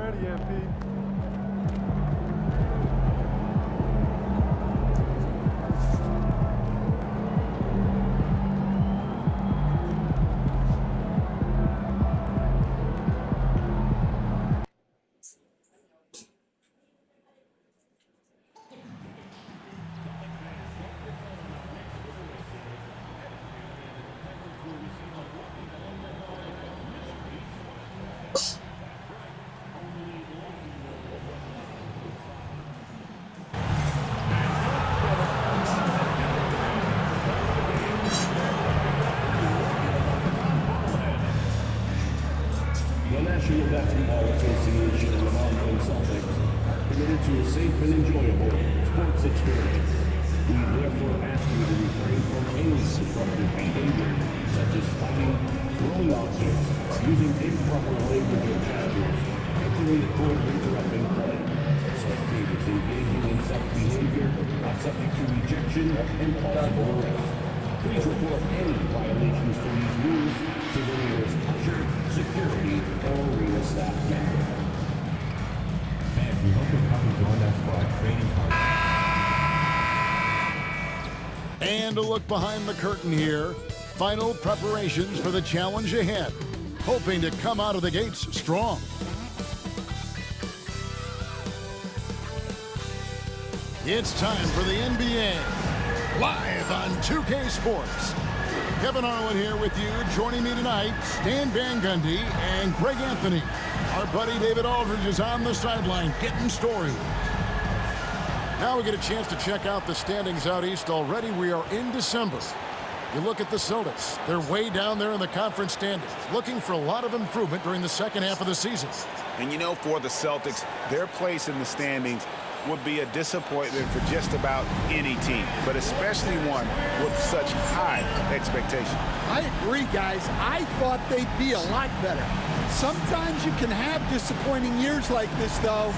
ready yet, Pete. The National Basketball Association and the Boston Celtics committed to a safe and enjoyable sports experience. We therefore ask you to refrain from any disruptive behavior, such as fighting, throwing objects, using improper language or gestures, entering the court or interrupting play. Spectators engaging in such behavior are subject to rejection and possible arrest. Please report any violations to these rules to the nearest usher, security, or arena staff member. Fans, we hope you'll come and join us for our training party. And a look behind the curtain here. Final preparations for the challenge ahead. Hoping to come out of the gates strong. It's time for the NBA. Live on 2K Sports. Kevin Harlan here with you. Joining me tonight, Stan Van Gundy and Greg Anthony. Our buddy David Aldridge is on the sideline getting story. Now we get a chance to check out the standings out east already. We are in December. You look at the Celtics. They're way down there in the conference standings, looking for a lot of improvement during the second half of the season. And you know, for the Celtics, their place in the standings would be a disappointment for just about any team, but especially one with such high expectations. I agree, guys. I thought they'd be a lot better. Sometimes you can have disappointing years like this, though,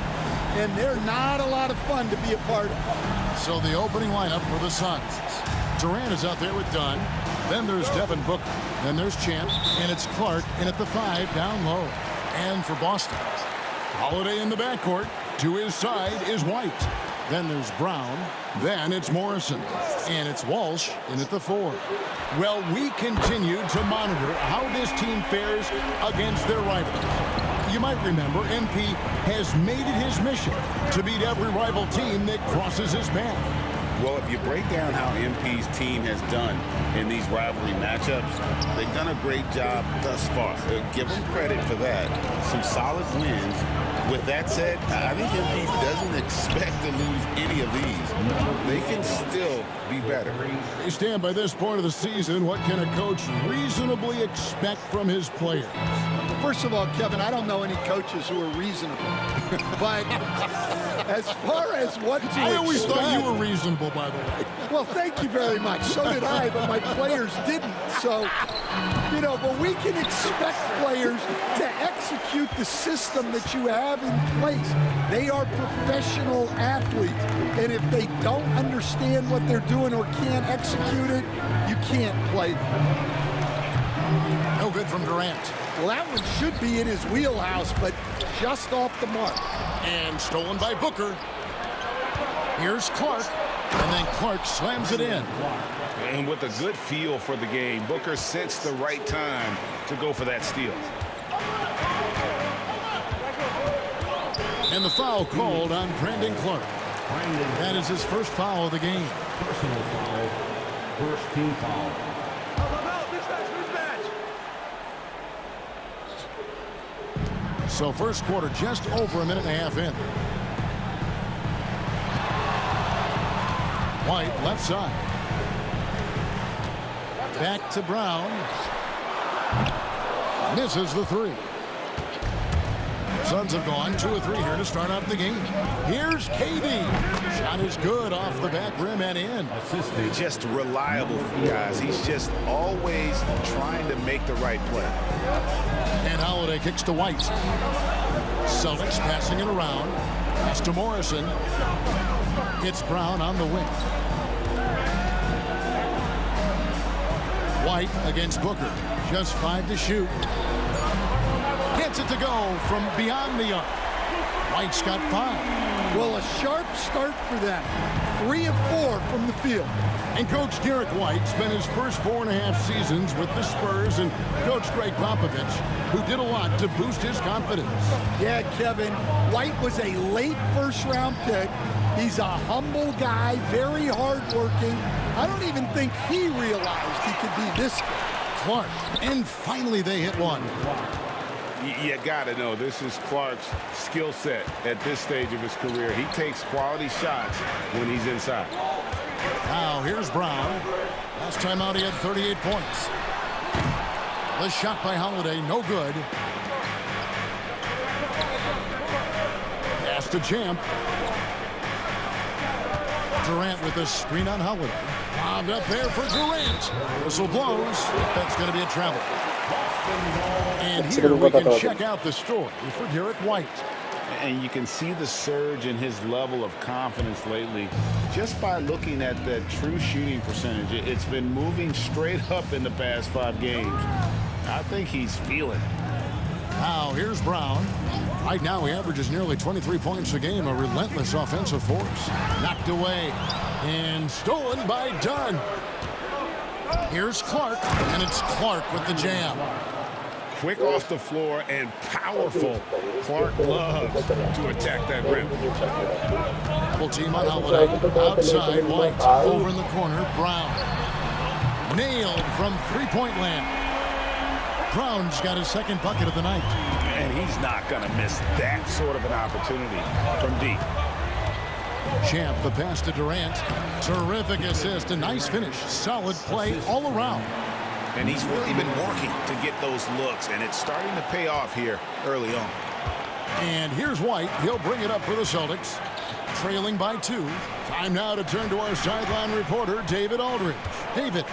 and they're not a lot of fun to be a part of. So the opening lineup for the Suns. Durant is out there with Dunn. Then there's Devin Booker. Then there's Champ, and it's Clark in at the 5 down low. And for Boston, Holiday in the backcourt. To his side is White. Then there's Brown. Then it's Morrison. And it's Walsh in at the 4. Well, we continue to monitor how this team fares against their rivals. You might remember MP has made it his mission to beat every rival team that crosses his path. Well, if you break down how MP's team has done in these rivalry matchups, they've done a great job thus far. Give them credit for that. Some solid wins. With that said, I think MP doesn't expect to lose any of these. They can still be better. They stand by this point of the season. What can a coach reasonably expect from his players? First of all, Kevin, I don't know any coaches who are reasonable. But as far as what to I always expect, thought you were reasonable, by the way. well, thank you very much. So did I, but my players didn't. So, you know, but we can expect players to execute the system that you have in place. They are professional athletes. And if they don't understand what they're doing or can't execute it, you can't play them. No good from Durant. Well, that one should be in his wheelhouse, but just off the mark. And stolen by Booker. Here's Clark. And then Clark slams it in. And with a good feel for the game, Booker sensed the right time to go for that steal. And the foul called on Brandon Clark. That is his first foul of the game. Personal foul, first team foul. So first quarter just over a minute and a half in. White left side. Back to Brown. Misses the 3. Suns have gone 2 of 3 here to start out the game. Here's KD. Shot is good off the back rim and in. Just reliable, guys. He's just always trying to make the right play. And Holiday kicks to White. Celtics passing it around. Pass to Morrison. It's Brown on the wing. White against Booker. Just 5 to shoot. Gets it to go from beyond the arc. White's got 5. Well, a sharp start for them. 3 of 4 from the field. And Coach Derek White spent his first 4.5 seasons with the Spurs and Coach Greg Popovich, who did a lot to boost his confidence. Yeah, Kevin, White was a late first-round pick. He's a humble guy, very hardworking. I don't even think he realized he could be this good. Clark, and finally they hit one. You got to know, this is Clark's skill set at this stage of his career. He takes quality shots when he's inside. Now here's Brown. Last time out he had 38 points. The shot by Holiday, no good. Pass to Champ. Durant with the screen on Holiday. Bombed up there for Durant. Whistle blows. That's going to be a travel. And here we can check out the story for Derek White. And you can see the surge in his level of confidence lately just by looking at that true shooting percentage. It's been moving straight up in the past 5 games. I think he's feeling it. Now here's Brown. Right now he averages nearly 23 points a game, a relentless offensive force. Knocked away and stolen by Dunn. Here's Clark, and it's Clark with the jam. Quick off the floor and powerful. Clark loves to attack that rim. Double team on Holiday. Outside, White. Over in the corner, Brown. Nailed from three-point land. Brown's got his second bucket of the night. And he's not going to miss that sort of an opportunity from deep. Champ, the pass to Durant. Terrific assist, a nice finish. Solid play all around. And he's really been working to get those looks, and it's starting to pay off here early on. And here's White. He'll bring it up for the Celtics. Trailing by 2. Time now to turn to our sideline reporter, David Aldridge. David.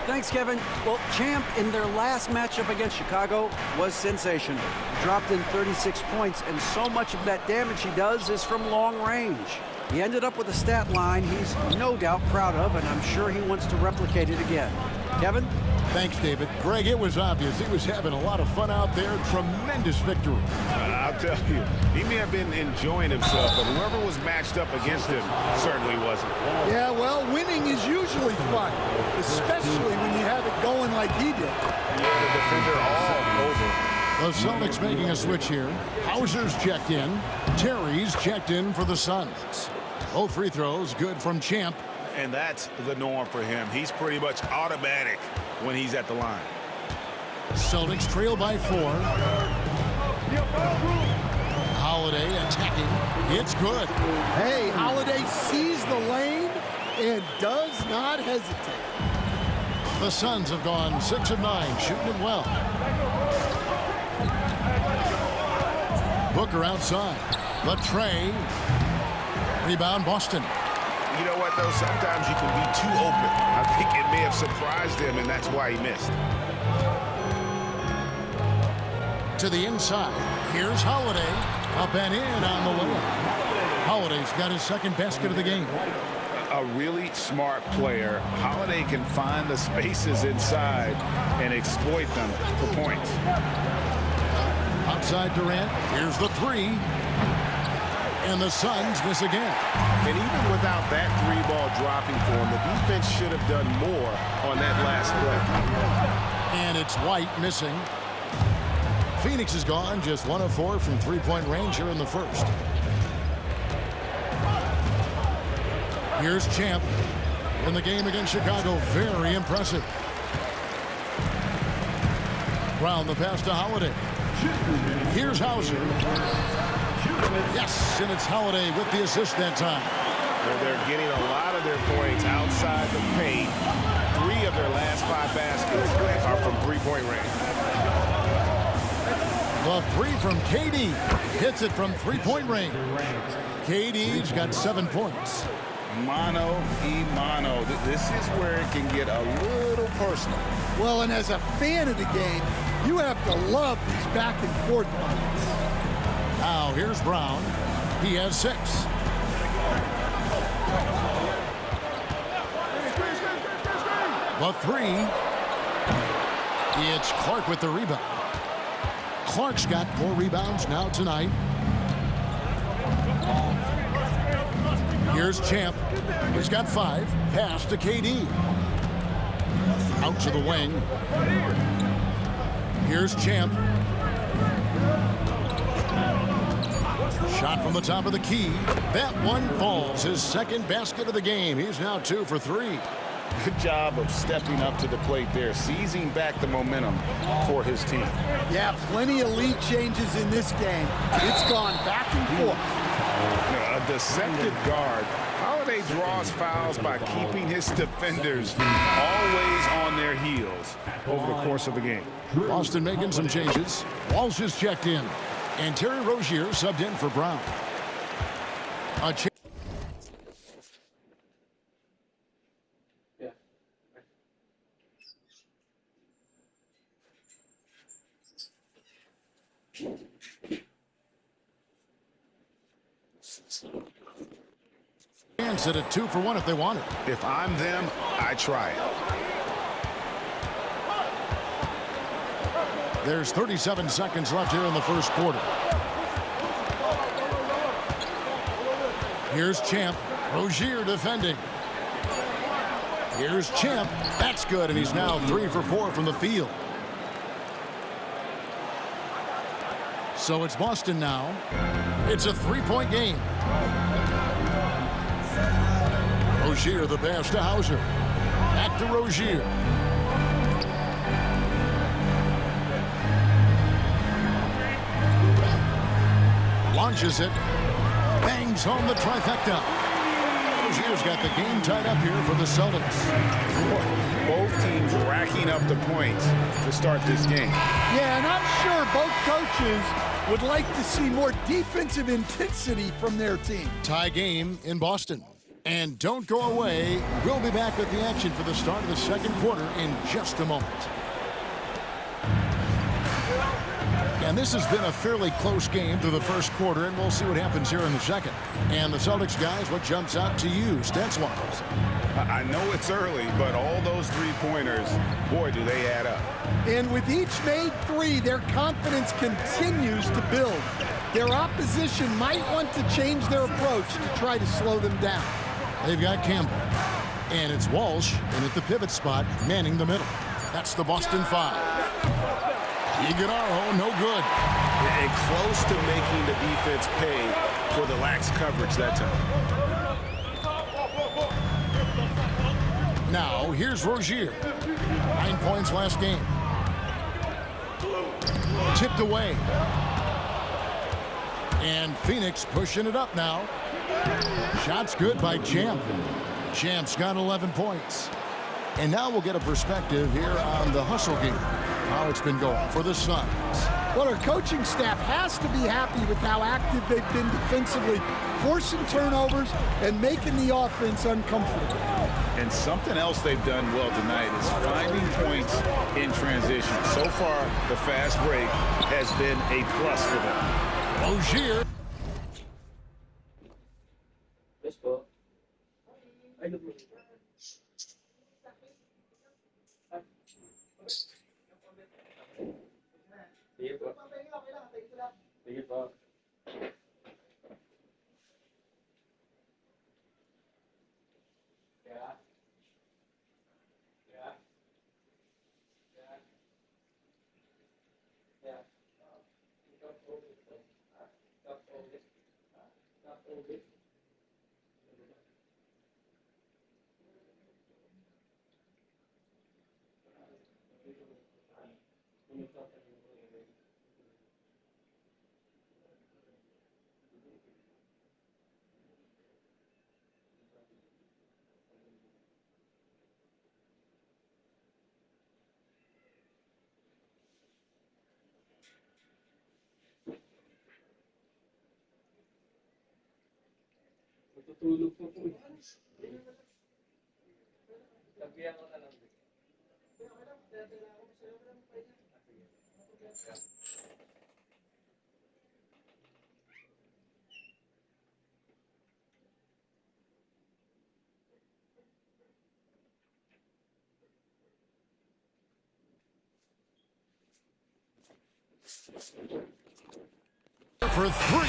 Thanks, Kevin. Well, Champ, in their last matchup against Chicago, was sensational. Dropped in 36 points, and so much of that damage he does is from long range. He ended up with a stat line he's no doubt proud of, and I'm sure he wants to replicate it again. Kevin? Thanks, David. Greg, it was obvious he was having a lot of fun out there. Tremendous victory. I'll tell you, he may have been enjoying himself, but whoever was matched up against him certainly wasn't. Yeah, well, winning is usually fun, especially when you have it going like he did. Yeah, the defender all over. The Celtics making a switch here. Hauser's checked in. Terry's checked in for the Suns. Both free throws good from Champ. And that's the norm for him. He's pretty much automatic when he's at the line. Celtics trail by 4. Holiday attacking. It's good. Hey, Holiday sees the lane and does not hesitate. The Suns have gone 6 of 9, shooting it well. Booker outside. Latrey. Rebound, Boston. You know what, though? Sometimes you can be too open. I think it may have surprised him, and that's why he missed. To the inside. Here's Holiday. Up and in on the layup. Holiday's got his second basket of the game. A really smart player. Holiday can find the spaces inside and exploit them for points. Outside Durant. Here's the 3. And the Suns miss again. And even without that 3-ball dropping for him, the defense should have done more on that last play. And it's White missing. Phoenix is gone just 1 of 4 from three-point range here in the first. Here's Champ in the game against Chicago. Very impressive. Brown the pass to Holiday. Here's Hauser. Yes, and it's Holiday with the assist that time. Well, they're getting a lot of their points outside the paint. 3 of their last 5 baskets are from three-point range. The 3 from KD. Hits it from three-point range. KD's got 7 points. Mano y mano. This is where it can get a little personal. Well, and as a fan of the game, you have to love these back and forth moments. Now here's Brown. He has 6. The 3. It's Clark with the rebound. Clark's got 4 rebounds now tonight. Here's Champ. He's got 5. Pass to KD. Out to the wing. Here's Champ. Shot from the top of the key. That one falls. His second basket of the game. He's now 2 for 3. Good job of stepping up to the plate there, seizing back the momentum for his team. Yeah, plenty of lead changes in this game. It's gone back and forth. A deceptive guard. Holiday draws fouls by keeping his defenders always on their heels over the course of the game. Boston making some changes. Walsh is checked in. And Terry Rozier subbed in for Brown. A chance at a 2 for 1 if they want it. If I'm them, I try it. There's 37 seconds left here in the first quarter. Here's Champ. Rozier defending. Here's Champ. That's good, and he's now 3 for 4 from the field. So it's Boston now. It's a 3-point game. Rozier the pass to Hauser. Back to Rozier. Launches it. Bangs home the trifecta. Rozier's got the game tied up here for the Celtics. Both teams racking up the points to start this game. Yeah, and I'm sure both coaches would like to see more defensive intensity from their team. Tie game in Boston. And don't go away. We'll be back with the action for the start of the second quarter in just a moment. And this has been a fairly close game through the first quarter, and we'll see what happens here in the second. And the Celtics guys, what jumps out to you, stats-wise? I know it's early, but all those three-pointers, boy, do they add up. And with each made 3, their confidence continues to build. Their opposition might want to change their approach to try to slow them down. They've got Campbell. And it's Walsh, and at the pivot spot, manning the middle. That's the Boston 5. Iguodala, no good. And close to making the defense pay for the lax coverage that time. Now, here's Rozier. 9 points last game. Tipped away. And Phoenix pushing it up now. Shot's good by Champ. Champ's got 11 points. And now we'll get a perspective here on the hustle game. How it's been going for the Suns. Well, our coaching staff has to be happy with how active they've been defensively, forcing turnovers and making the offense uncomfortable. And something else they've done well tonight is finding points in transition. So far, the fast break has been a plus for them. Rozier. Tutulog po po. Lagyan ko na lang. For 3.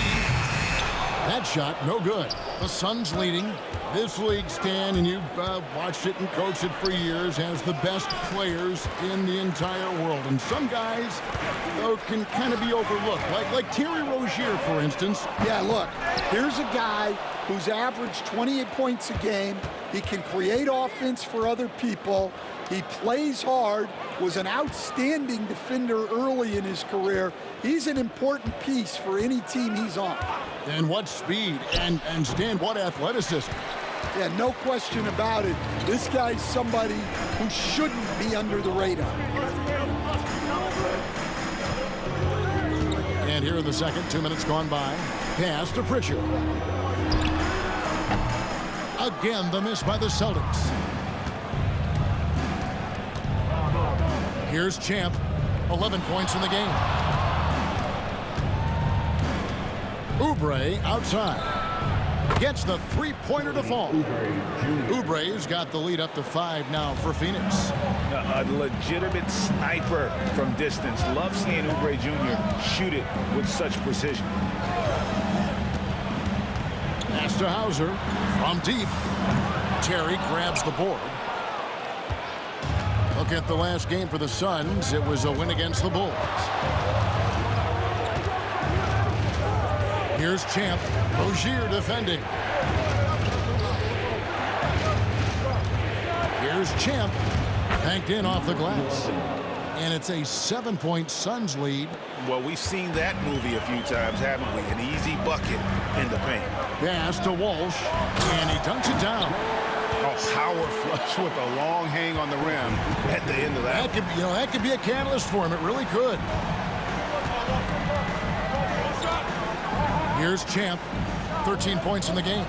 That shot, no good. The Suns leading. This league, Stan, and you've watched it and coached it for years, has the best players in the entire world. And some guys, though, can kind of be overlooked. Like Terry Rozier, for instance. Yeah, look, here's a guy who's averaged 28 points a game. He can create offense for other people. He plays hard, was an outstanding defender early in his career. He's an important piece for any team he's on. And what speed, and Stan, what athleticism. Yeah, no question about it. This guy's somebody who shouldn't be under the radar. And here in the second, 2 minutes gone by. Pass to Pritchard. Again, the miss by the Celtics. Here's Champ, 11 points in the game. Oubre outside. Gets the three-pointer to fall. Oubre's got the lead up to 5 now for Phoenix. A legitimate sniper from distance. Love seeing Oubre Jr. shoot it with such precision. Pass to Hauser from deep. Terry grabs the board. Look at the last game for the Suns. It was a win against the Bulls. Here's Champ. Rozier defending. Here's Champ. Banked in off the glass. And it's a 7-point Suns lead. Well, we've seen that movie a few times, haven't we? An easy bucket in the paint. Pass to Walsh. And he dunks it down. A power flush with a long hang on the rim at the end of that. That could be a catalyst for him. It really could. Here's Champ. 13 points in the game.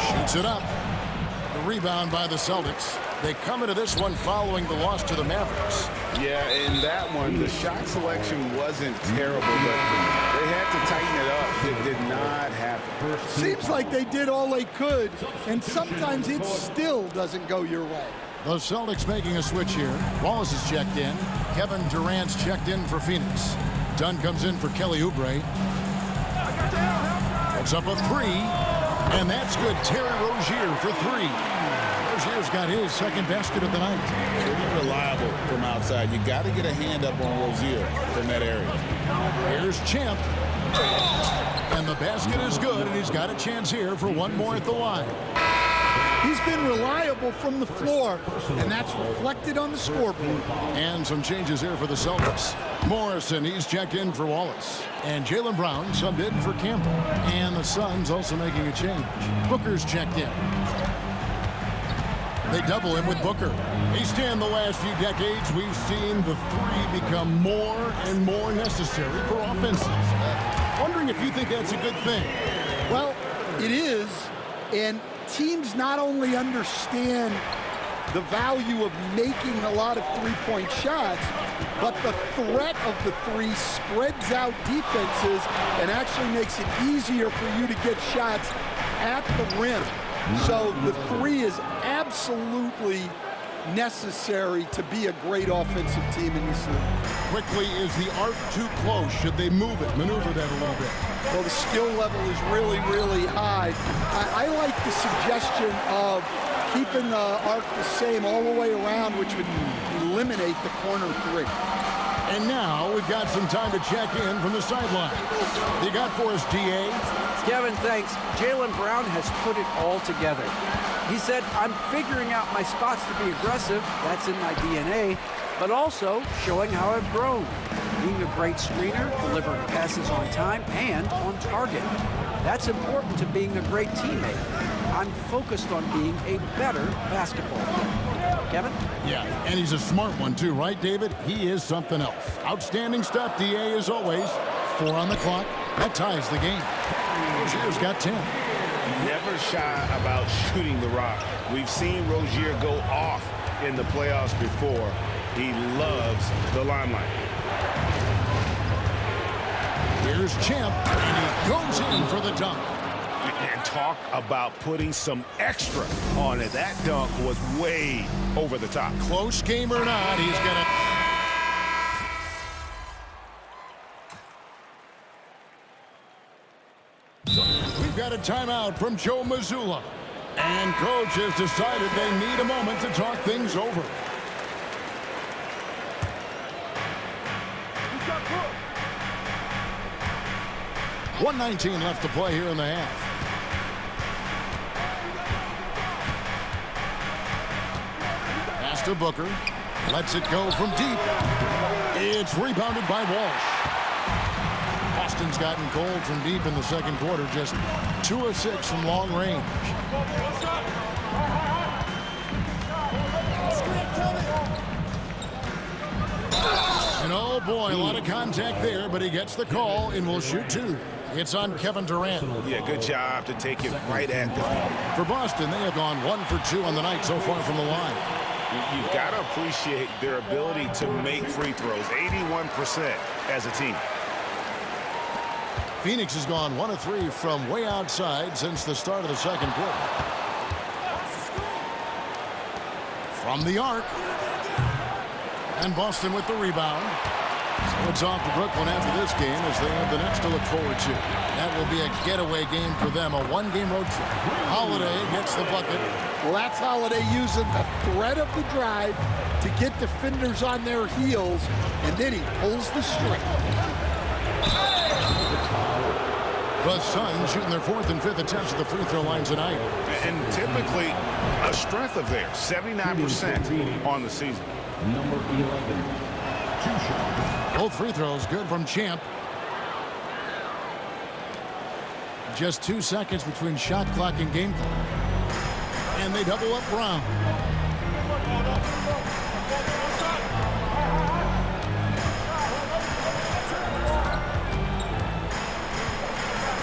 Shoots it up. The rebound by the Celtics. They come into this one following the loss to the Mavericks. Yeah, in that one, the shot selection wasn't terrible, but they had to tighten it up. It did not happen. Seems like they did all they could, and sometimes it still doesn't go your way. The Celtics making a switch here. Wallace is checked in. Kevin Durant's checked in for Phoenix. Dunn comes in for Kelly Oubre. Puts up a 3, and that's good. Terry Rozier for 3. Rozier's got his second basket of the night. Pretty reliable from outside. You got to get a hand up on Rozier from that area. Here's Champ. And the basket is good, and he's got a chance here for one more at the line. He's been reliable from the floor, and that's reflected on the scoreboard. And some changes here for the Celtics. Morrison, he's checked in for Wallace. And Jaylen Brown subbed in for Campbell. And the Suns also making a change. Booker's checked in. They double him with Booker. They stand the last few decades. We've seen the 3 become more and more necessary for offenses. Wondering if you think that's a good thing. Well, it is, and teams not only understand the value of making a lot of three-point shots, but the threat of the 3 spreads out defenses and actually makes it easier for you to get shots at the rim. So the 3 is absolutely necessary to be a great offensive team in this league. Quickly, is the arc too close? Should they move it, maneuver that a little bit? Well, the skill level is really, really high. I like the suggestion of keeping the arc the same all the way around, which would eliminate the corner 3. And now we've got some time to check in from the sideline. You got for us, D.A.? Kevin, thanks. Jaylen Brown has put it all together. He said, I'm figuring out my spots to be aggressive. That's in my DNA. But also showing how I've grown. Being a great screener, delivering passes on time and on target. That's important to being a great teammate. I'm focused on being a better basketball player. Kevin? Yeah, and he's a smart one too, right, David? He is something else. Outstanding stuff, D.A., as always. 4 on the clock. That ties the game. Rozier's got 10. Never shy about shooting the rock. We've seen Rozier go off in the playoffs before. He loves the limelight. Here's Champ, and he goes in for the dunk. And talk about putting some extra on it. That dunk was way over the top. Close game or not, he's going to... We've got a timeout from Joe Mazzulla. And coach has decided they need a moment to talk things over. .119 left to play here in the half. Pass to Booker. Lets it go from deep. It's rebounded by Walsh. Boston's gotten cold from deep in the second quarter. Just 2 of 6 from long range. And oh boy, a lot of contact there, but he gets the call and will shoot 2. It's on Kevin Durant. Yeah, good job to take it right at them. For Boston, they have gone 1 for 2 on the night so far from the line. You've got to appreciate their ability to make free throws. 81% as a team. Phoenix has gone 1 of 3 from way outside since the start of the second quarter. From the arc. And Boston with the rebound. So it's off to Brooklyn after this game as they have the next to look forward to. That will be a getaway game for them, a 1-game road trip. Holiday gets the bucket. Well, that's Holiday using the threat of the drive to get defenders on their heels, and then he pulls the string. The Suns shooting their 4th and 5th attempts at the free throw line tonight. And typically a strength of theirs, 79% on the season. Number 11, 2 shots. Both free throws good from Champ. Just 2 seconds between shot clock and game clock. And they double up Brown.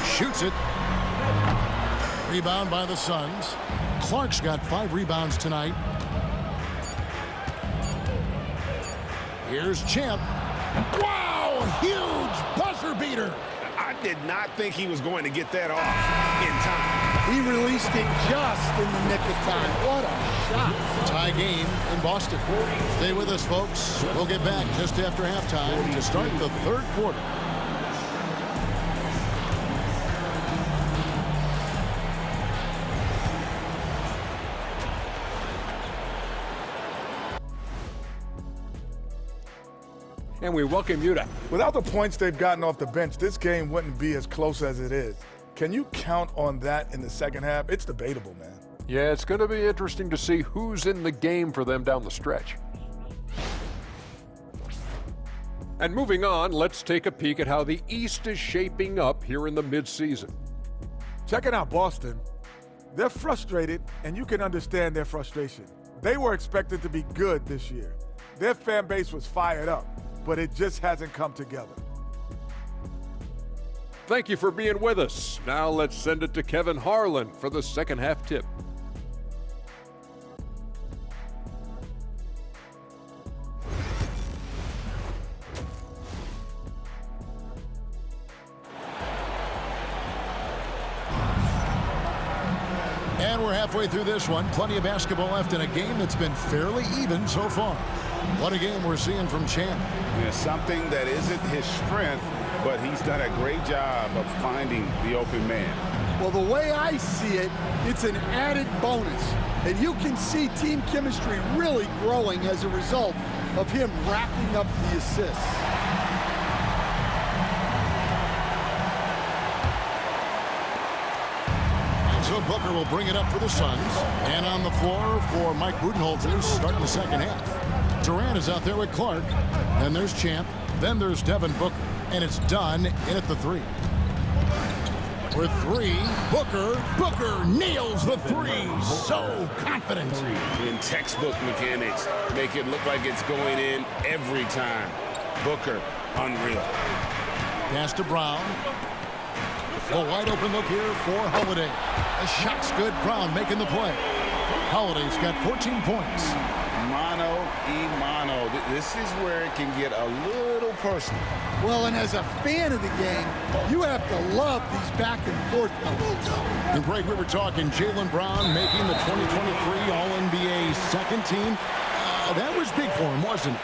Shoots it. Rebound by the Suns. Clark's got 5 rebounds tonight. Here's Champ. Wow! Huge buzzer beater. I did not think he was going to get that off in time. He released it just in the nick of time. What a shot. Tie game in Boston. Stay with us, folks. We'll get back just after halftime to start the third quarter. And we welcome you to... Without the points they've gotten off the bench, this game wouldn't be as close as it is. Can you count on that in the second half? It's debatable, man. Yeah, it's going to be interesting to see who's in the game for them down the stretch. And moving on, let's take a peek at how the East is shaping up here in the midseason. Checking out Boston. They're frustrated, and you can understand their frustration. They were expected to be good this year. Their fan base was fired up, but it just hasn't come together. Thank you for being with us. Now let's send it to Kevin Harlan for the second half tip. And we're halfway through this one. Plenty of basketball left in a game that's been fairly even so far. What a game we're seeing from Champ. Yeah, something that isn't his strength, but he's done a great job of finding the open man. Well, the way I see it, it's an added bonus. And you can see team chemistry really growing as a result of him racking up the assists. So Booker will bring it up for the Suns. And on the floor for Mike Budenholzer starting the second half. Durant is out there with Clark. Then there's Champ. Then there's Devin Booker. And it's done in at the 3. For 3, Booker nails the 3. So confident. In textbook mechanics, make it look like it's going in every time. Booker, unreal. Pass to Brown. A wide open look here for Holiday. The shot's good. Brown making the play. Holiday's got 14 points. Mano y mano. This is where it can get a little personal. Well, and as a fan of the game, you have to love these back and forth moments. And Greg, we were talking Jaylen Brown making the 2023 All-NBA second team. That was big for him, wasn't it?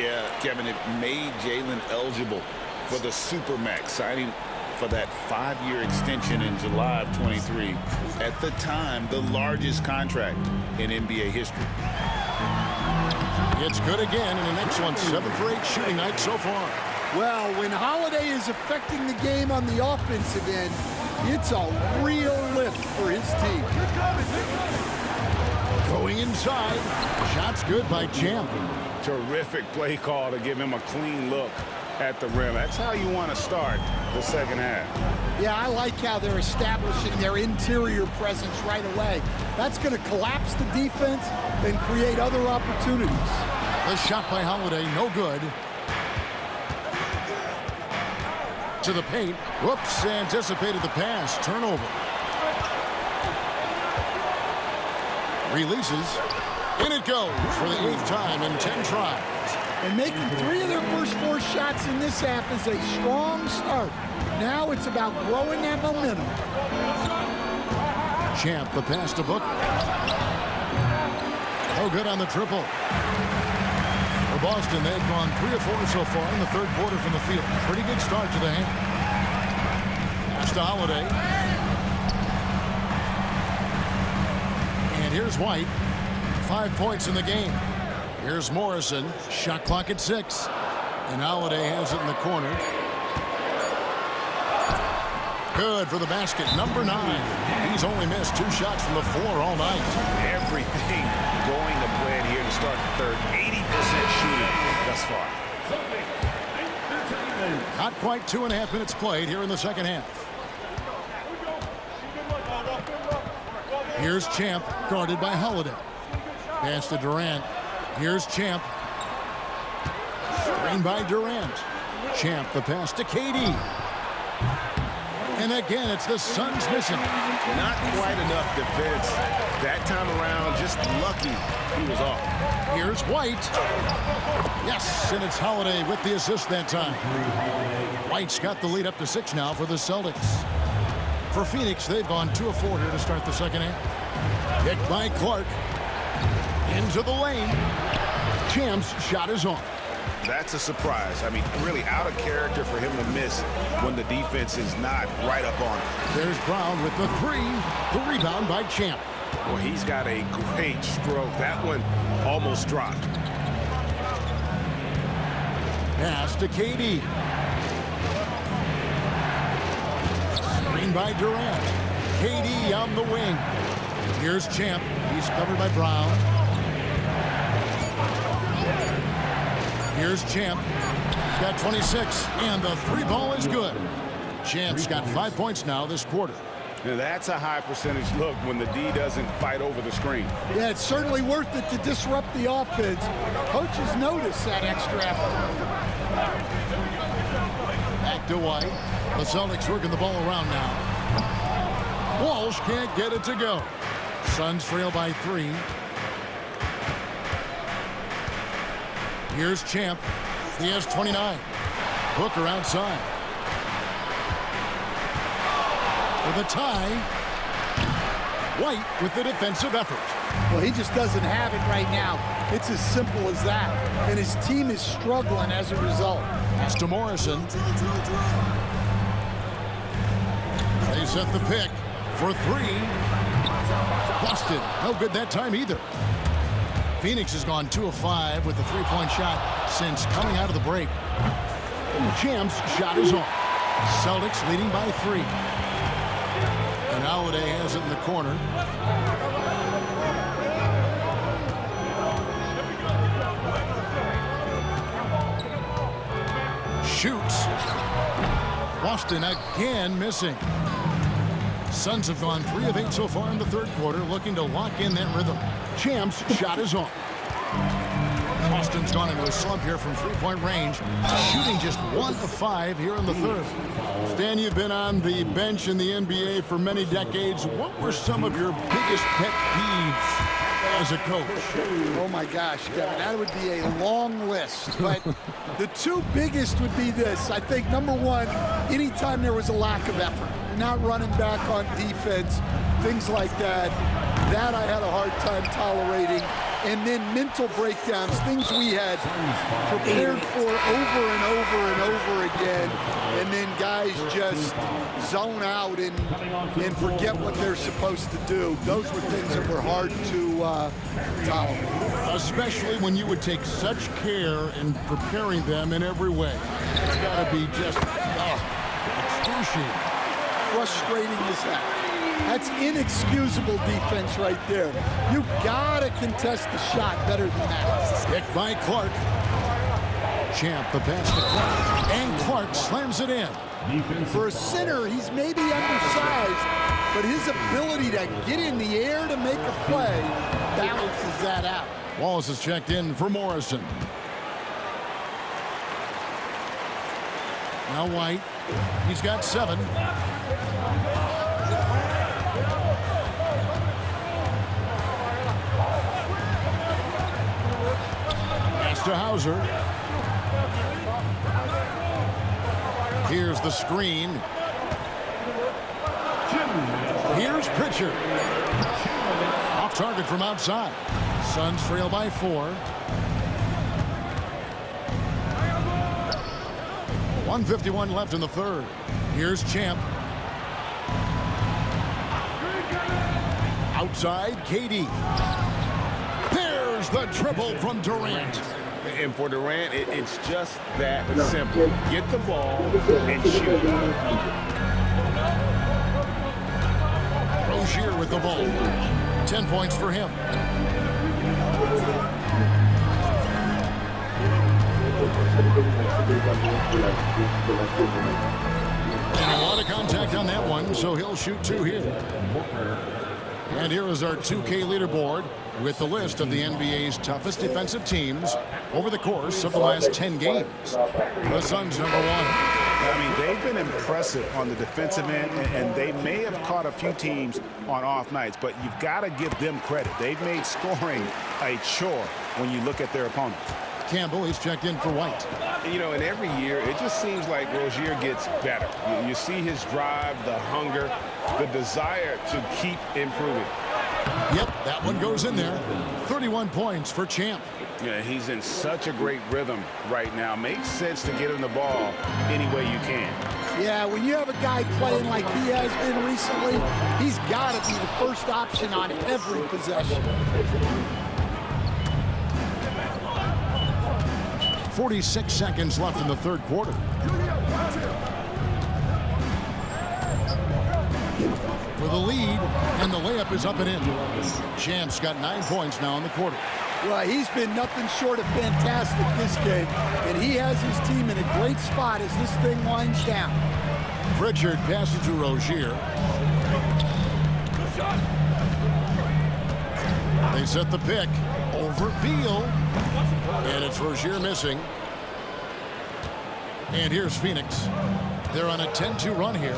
Yeah, Kevin, it made Jaylen eligible for the Supermax, signing for that 5-year extension in July of 23. At the time, the largest contract in NBA history. It's good again, and an excellent 7 for 8 shooting night so far. Well, when Holiday is affecting the game on the offensive end, it's a real lift for his team. Going inside. Shots good by Champ. Terrific play call to give him a clean look at the rim. That's how you want to start the second half. Yeah, I like how they're establishing their interior presence right away. That's going to collapse the defense and create other opportunities. The shot by Holiday, no good. To the paint. Whoops, anticipated the pass. Turnover. Releases. In it goes for the 8th time in 10 tries. And making 3 of their first 4 shots in this half is a strong start. Now it's about growing that momentum. Champ, the pass to Booker. Oh, good on the triple. For Boston, they've gone 3 of 4 so far in the third quarter from the field. Pretty good start to the half. Pass to Holiday. And here's White. 5 points in the game. Here's Morrison. Shot clock at 6. And Holiday has it in the corner. Good for the basket. Number 9. He's only missed 2 shots from the floor all night. Everything going to plan here to start the third. 80% shooting thus far. Not quite 2.5 minutes played here in the second half. Here's Champ, guarded by Holiday. Pass to Durant. Here's Champ. Screen by Durant. Champ, the pass to KD. And again, it's the Suns missing. Not quite enough defense that time around. Just lucky he was off. Here's White. Yes, and it's Holiday with the assist that time. White's got the lead up to 6 now for the Celtics. For Phoenix, they've gone 2 of 4 here to start the second half. Hit by Clark. Into the lane. Champ's shot is on. That's a surprise. I mean, really out of character for him to miss when the defense is not right up on him. There's Brown with the 3. The rebound by Champ. Well, he's got a great stroke. That one almost dropped. Pass to KD. Screen by Durant. KD on the wing. Here's Champ. He's covered by Brown. Here's Champ. He's got 26, and the 3 ball is good. Champ's got 5 points now this quarter. Now that's a high percentage look when the D doesn't fight over the screen. Yeah, it's certainly worth it to disrupt the offense. Coaches notice that extra effort. Back to White. The Celtics working the ball around now. Walsh can't get it to go. Suns trail by 3. Here's Champ. He has 29. Booker outside. For the tie. White with the defensive effort. Well, he just doesn't have it right now. It's as simple as that. And his team is struggling as a result. Pass to Morrison. They set the pick for 3. Busted. No good that time either. Phoenix has gone 2 of 5 with the 3-point shot since coming out of the break. And Champ's shot is on. Celtics leading by 3. And Holiday has it in the corner. Shoots. Boston again missing. Suns have gone 3 of 8 so far in the third quarter, looking to lock in that rhythm. Champ's shot is on. Boston's gone into a slump here from 3-point range, shooting just 1 of 5 here in the third. Stan, you've been on the bench in the NBA for many decades. What were some of your biggest pet peeves as a coach. Oh my gosh, Kevin, that would be a long list. But the two biggest would be this. I think number one, anytime there was a lack of effort, you're not running back on defense, things like that, that I had a hard time tolerating. And then mental breakdowns, things we had prepared for over and over and over again, and then guys just zone out and forget what they're supposed to do. Those were things that were hard to tolerate. Especially when you would take such care in preparing them in every way. It's got to be just excruciating. Frustrating as heck. That's inexcusable defense right there. You gotta contest the shot better than that. Picked by Clark. Champ the pass to Clark. And Clark slams it in. For a center, he's maybe undersized, but his ability to get in the air to make a play balances that out. Wallace is checked in for Morrison. Now White. He's got 7. To Hauser. Here's the screen. Here's Pritchard. Off target from outside. Suns trail by 4. 1:51 left in the third. Here's Champ. Outside, KD. There's the triple from Durant. And for Durant, it's just that simple. Get the ball and shoot. Rozier with the ball. 10 points for him. And a lot of contact on that one, so he'll shoot 2 here. And here is our 2K leaderboard with the list of the NBA's toughest defensive teams over the course of the last 10 games. The Suns #1. I mean, they've been impressive on the defensive end, and they may have caught a few teams on off nights, but you've got to give them credit. They've made scoring a chore when you look at their opponents. Campbell, he's checked in for White. You know, and every year, it just seems like Rozier gets better. You see his drive, the hunger, the desire to keep improving. Yep, that one goes in there. 31 points for Champ. Yeah, he's in such a great rhythm right now. Makes sense to get him the ball any way you can. Yeah, when you have a guy playing like he has been recently, he's got to be the first option on every possession. 46 seconds left in the third quarter. For the lead, and the layup is up and in. Champ's got 9 points now in the quarter. Well, he's been nothing short of fantastic this game, and he has his team in a great spot as this thing winds down. Pritchard passes to Rozier. They set the pick over Beal, and it's Rozier missing. And here's Phoenix. They're on a 10-2 run here.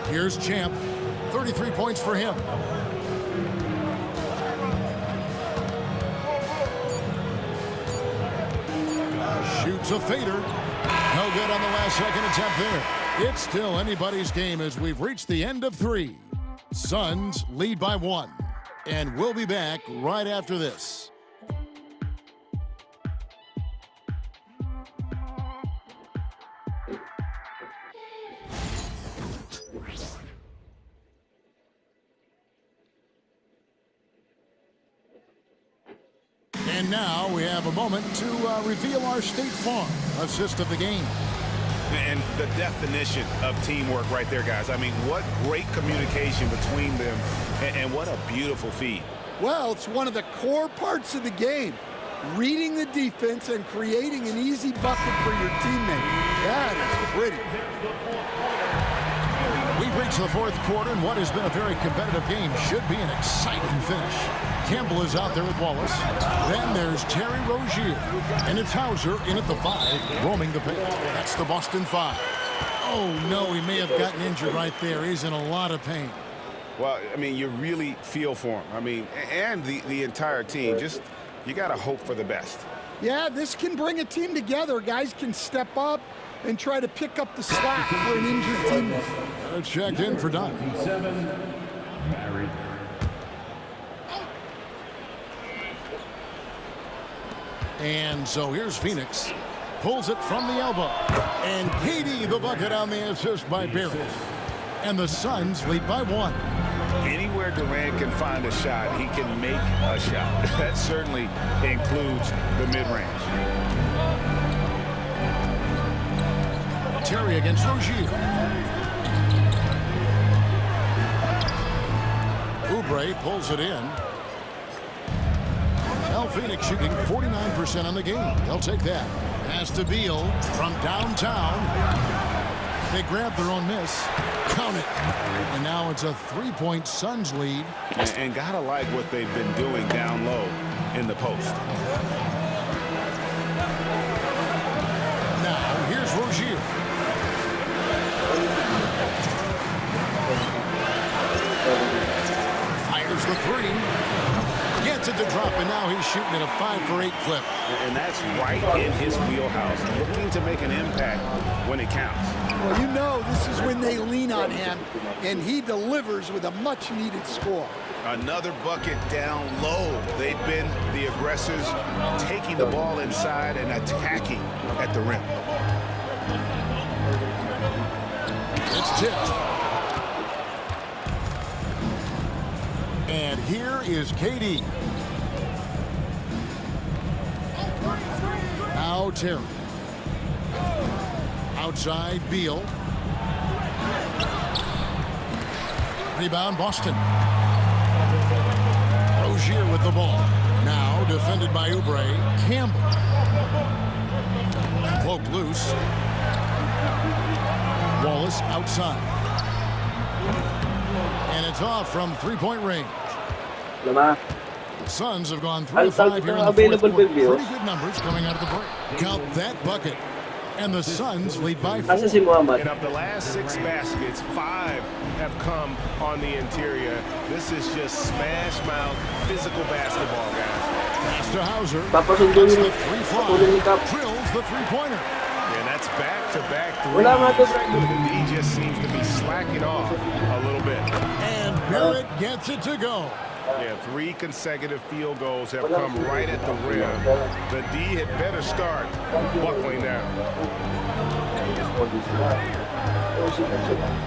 Here's Champ. 33 points for him. Shoots a fader. No good on the last second attempt there. It's still anybody's game as we've reached the end of 3. Suns lead by 1. And we'll be back right after this. And now we have a moment to reveal our State Farm assist of the game. And the definition of teamwork right there, guys. I mean, what great communication between them, and what a beautiful feed. Well, it's one of the core parts of the game. Reading the defense and creating an easy bucket for your teammate. That is pretty. We've reached the fourth quarter, and what has been a very competitive game should be an exciting finish. Campbell is out there with Wallace. Then there's Terry Rozier. And it's Hauser in at the 5, roaming the paint. That's the Boston 5. Oh, no, he may have gotten injured right there. He's in a lot of pain. Well, I mean, you really feel for him. I mean, and the entire team. Just, you got to hope for the best. Yeah, this can bring a team together. Guys can step up and try to pick up the slack for an injured teammate. Checked in for Dunn. 7, Barry. And so here's Phoenix. Pulls it from the elbow. And Katie the bucket on the assist by Barrett. And the Suns lead by 1. Anywhere Durant can find a shot, he can make a shot. That certainly includes the mid-range. Terry against Rozier. Oubre pulls it in. Now Phoenix shooting 49% on the game. They'll take that. Pass to Beal from downtown. They grab their own miss. Count it. And now it's a 3-point Suns lead. And gotta like what they've been doing down low in the post. Now here's Rozier. Fires the 3. Gets it to drop, and now he's shooting at a 5-for-8 clip. And that's right in his wheelhouse. Looking to make an impact when it counts. Well, you know this is when they lean on him, and he delivers with a much-needed score. Another bucket down low. They've been the aggressors, taking the ball inside and attacking at the rim. It's tipped. And here is KD. Now Terry. Outside Beal. Rebound Boston. Rozier with the ball. Now defended by Oubre. Campbell. Poked loose. Wallace outside. And it's off from 3-point range. The Suns have gone 3 of 5 here in the fourth quarter. Pretty good numbers coming out of the break. Count that bucket. And the Suns lead by 4. And of the last 6 baskets, 5 have come on the interior. This is just smash mouth physical basketball, guys. Pass to Hauser. That's the 3-fly. Drills the 3-pointer. And that's back-to-back threes. And he just seems to be slacking off a little bit. And Barrett gets it to go. Yeah, 3 consecutive field goals have come right at the rim. The D had better start buckling down.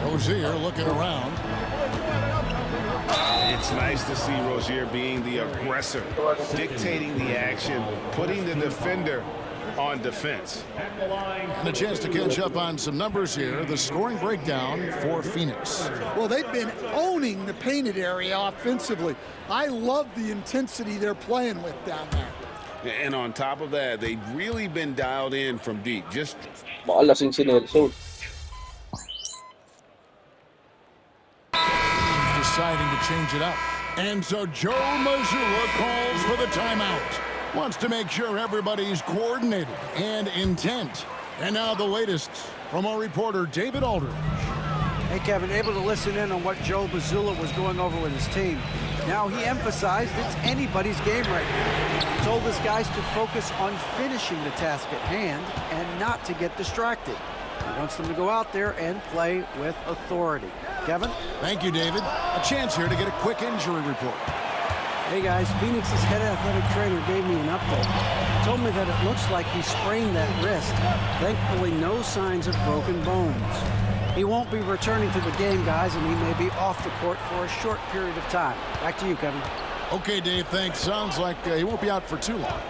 Rozier looking around. It's nice to see Rozier being the aggressor, dictating the action, putting the defender on defense. And a chance to catch up on some numbers here. The scoring breakdown for Phoenix. Well, they've been owning the painted area offensively. I love the intensity they're playing with down there. And on top of that, they've really been dialed in from deep. Just Maalasing si Nelson. Deciding to change it up. And so Joe Mazzulla calls for the timeout. Wants to make sure everybody's coordinated and intent. And now the latest from our reporter, David Aldridge. Hey, Kevin, able to listen in on what Joe Mazzulla was going over with his team. Now, he emphasized it's anybody's game right now. He told his guys to focus on finishing the task at hand and not to get distracted. He wants them to go out there and play with authority. Kevin? Thank you, David. A chance here to get a quick injury report. Hey guys, Phoenix's head athletic trainer gave me an update. He told me that it looks like he sprained that wrist. Thankfully, no signs of broken bones. He won't be returning to the game, guys, and he may be off the court for a short period of time. Back to you, Kevin. Okay, Dave, thanks. Sounds like he won't be out for too long.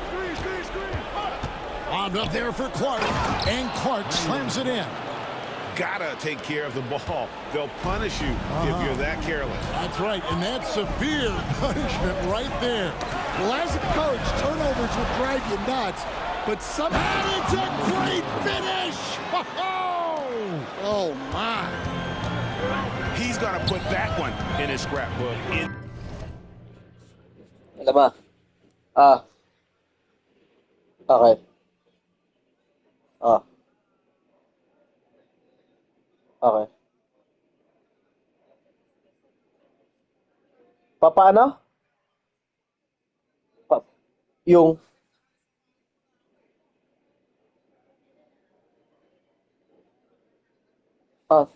Bombed up there for Clark, and Clark slams it in. gotta take care of the ball. They'll punish you if you're that careless. That's right, and that's severe punishment right there. Well, as a coach, turnovers will drive you nuts, but somehow it's a great finish! Oh, my. He's gonna put that one in his scrapbook. Ano ba? Ah. Okay. Ah. Okay. Paano? Yung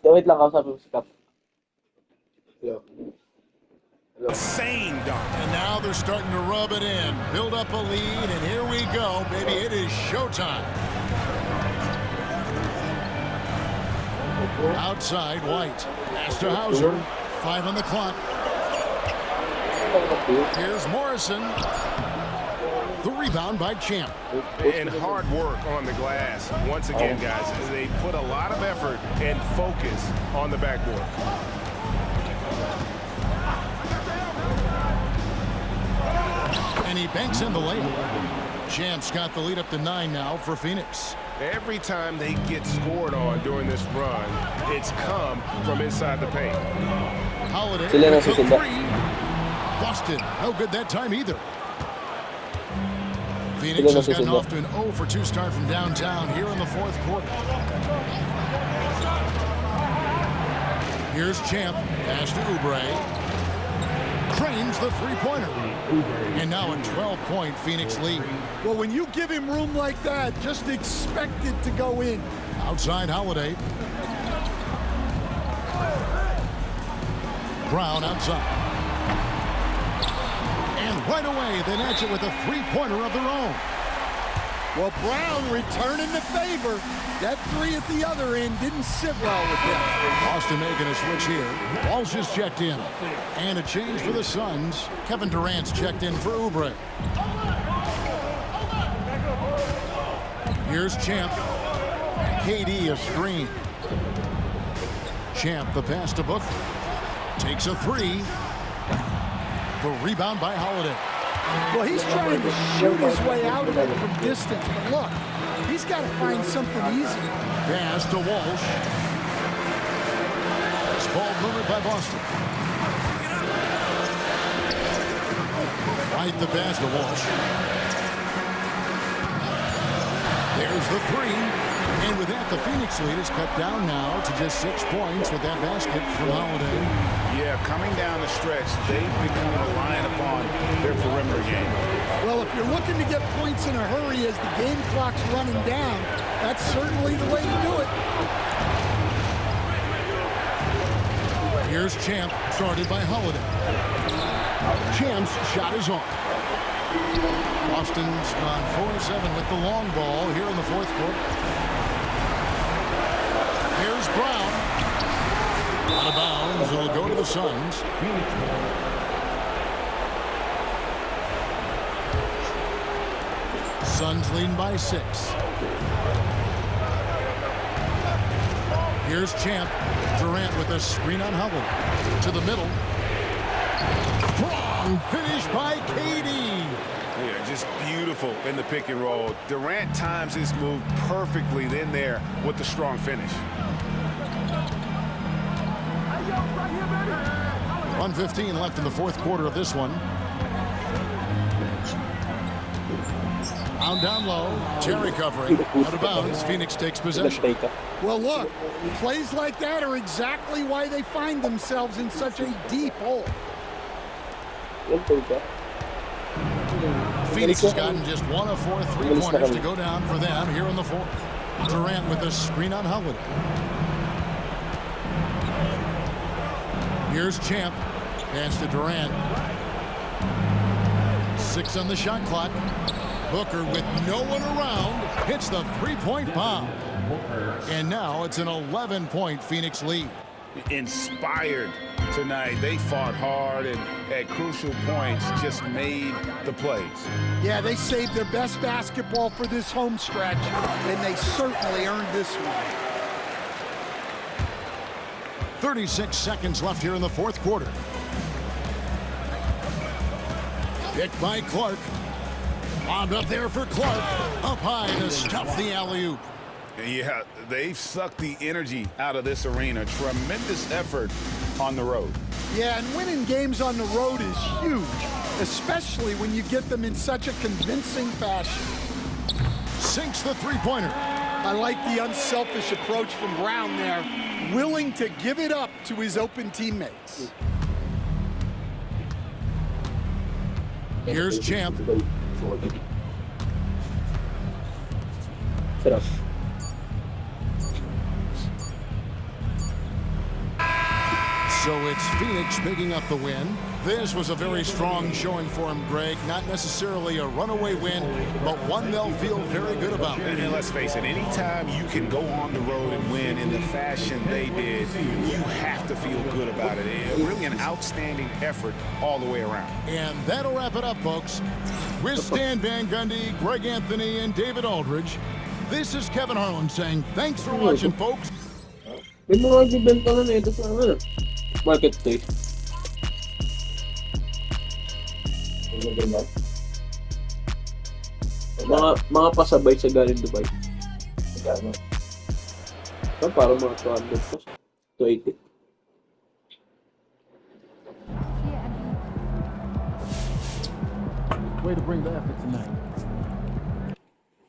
wait lang, kausapin mo si Cap. Insane dunk. And now they're starting to rub it in. Build up a lead, and here we go, baby. It is showtime. Outside, White. Pass to Hauser. 5 on the clock. Here's Morrison. The rebound by Champ. And hard work on the glass. Once again, guys, they put a lot of effort and focus on the backboard. And he banks in the layup. Champ's got the lead up to 9 now for Phoenix. Every time they get scored on during this run, it's come from inside the paint. Holiday Sila na with the susunod. 3. Boston, no good that time either. Phoenix has gotten off to an 0 for 2 start from downtown here in the 4th quarter. Here's Champ. Pass to Oubre. Cranes the three-pointer. And now a 12-point Phoenix lead. Well, when you give him room like that, just expect it to go in. Outside Holiday. Brown outside. And right away, they match it with a three-pointer of their own. Well, Brown returning the favor. That 3 at the other end didn't sit well with him. Boston making a switch here. Walsh is checked in. And a change for the Suns. Kevin Durant's checked in for Oubre. Here's Champ. KD a screen. Champ the pass to Booker. Takes a 3. The rebound by Holiday. Well, he's trying to shoot his way out of it from distance. But look, he's got to find something easy. Pass to Walsh. This ball moved by Boston. Right the pass to Walsh. There's the 3. And with that, the Phoenix lead is cut down now to just 6 points with that basket from Holiday. Yeah, coming down the stretch, they've become reliant upon their perimeter game. Well, if you're looking to get points in a hurry as the game clock's running down, that's certainly the way to do it. Here's Champ, started by Holiday. Champ's shot is off. Boston's gone 4-7 with the long ball here in the 4th quarter. Here's Brown. Out of bounds. It'll go to the Suns. Suns leading by 6. Here's Champ. Durant with a screen on Holiday. To the middle. Strong finish by KD. Yeah, just beautiful in the pick and roll. Durant times his move perfectly then there with the strong finish. 1:15 left in the 4th quarter of this one. Down low. Terry covering. Out of bounds. Phoenix takes possession. Well, look, plays like that are exactly why they find themselves in such a deep hole. Phoenix has gotten just 1 of 4 3-pointers to go down for them here in the 4th. Durant with a screen on Holiday. Here's Champ. Pass to Durant. 6 on the shot clock. Booker with no one around hits the three-point bomb. And now it's an 11-point Phoenix lead. Inspired tonight. They fought hard and at crucial points just made the plays. Yeah, they saved their best basketball for this home stretch, and they certainly earned this one. 36 seconds left here in the 4th quarter. Picked by Clark. Bombed up there for Clark. Up high to stuff the alley-oop. Yeah, they've sucked the energy out of this arena. Tremendous effort on the road. Yeah, and winning games on the road is huge, especially when you get them in such a convincing fashion. Sinks the three-pointer. I like the unselfish approach from Brown there, willing to give it up to his open teammates. Here's Champ. Sarap. So it's Phoenix picking up the win. This was a very strong showing for him, Greg. Not necessarily a runaway win, but one they'll feel very good about. And let's face it, anytime you can go on the road and win in the fashion they did, you have to feel good about it. Really an outstanding effort all the way around. And that'll wrap it up, folks. With Stan Van Gundy, Greg Anthony, and David Aldridge, this is Kevin Harlan saying thanks for watching, folks. May mga nagbibenta na nito sa marketplace. Mga pasabay sa galing Dubai. Magkano? So, parang mga 200 plus. 280. Way to bring the effort tonight.